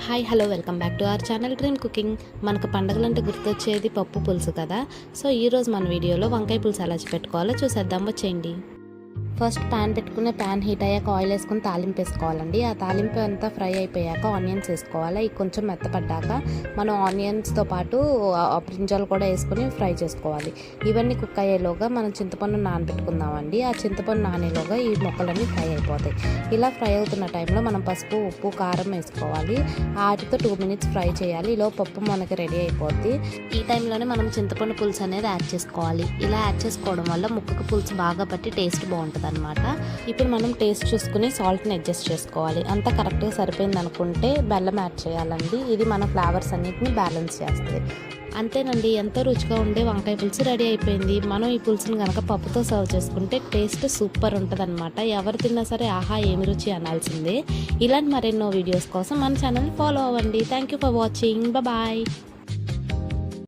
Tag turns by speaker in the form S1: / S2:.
S1: Hi hello welcome back to our channel dream cooking. మనకు పండుగలంటే గుర్తొచ్చేది పప్పు పులుసు కదా. సో ఈరోజు మన వీడియోలో వంకాయ పులుసు ఎలా పెట్టుకోవాలో చూసేద్దాం, వచ్చేయండి. ఫస్ట్ ప్యాన్ పెట్టుకుని ప్యాన్ హీట్ అయ్యాక ఆయిల్ వేసుకుని తాలింపు వేసుకోవాలండి. ఆ తాలింపు అంతా ఫ్రై అయిపోయాక ఆనియన్స్ వేసుకోవాలి. ఇవి కొంచెం మెత్తపడ్డాక మనం ఆనియన్స్తో పాటు బ్రింజాలు కూడా వేసుకుని ఫ్రై చేసుకోవాలి. ఇవన్నీ కుక్ అయ్యేలోగా మనం చింతపండు నానబెట్టుకుందామండి. ఆ చింతపండు నానేలోగా ఈ మొక్కలన్నీ ఫ్రై అయిపోతాయి. ఇలా ఫ్రై అవుతున్న టైంలో మనం పసుపు, ఉప్పు, కారం వేసుకోవాలి. వాటితో 2 minutes ఫ్రై చేయాలి. ఇలా పప్పు మనకి రెడీ అయిపోద్ది. ఈ టైంలోనే మనం చింతపండు పులుసు అనేది యాడ్ చేసుకోవాలి. ఇలా యాడ్ చేసుకోవడం వల్ల ముక్కకు పులుసు బాగా పట్టి టేస్ట్ బాగుంటుంది అనమాట. ఇప్పుడు మనం టేస్ట్ చూసుకుని సాల్ట్ని అడ్జస్ట్ చేసుకోవాలి. అంతా కరెక్ట్గా సరిపోయింది అనుకుంటే బెల్లం యాడ్ చేయాలండి. ఇది మన ఫ్లేవర్స్ అన్నిటిని బ్యాలెన్స్ చేస్తుంది. అంతేనండి, ఎంతో రుచిగా ఉండే వంకాయ పులుసు రెడీ అయిపోయింది. మనం ఈ పులుసుని కనుక పప్పుతో సర్వ్ చేసుకుంటే టేస్ట్ సూపర్ ఉంటుంది అనమాట. ఎవరు తిన్నా సరే ఆహా ఏమి రుచి అనాల్సిందే. ఇలాంటి మరెన్నో వీడియోస్ కోసం మన ఛానల్ ఫాలో అవ్వండి. Thank you for watching. Bye.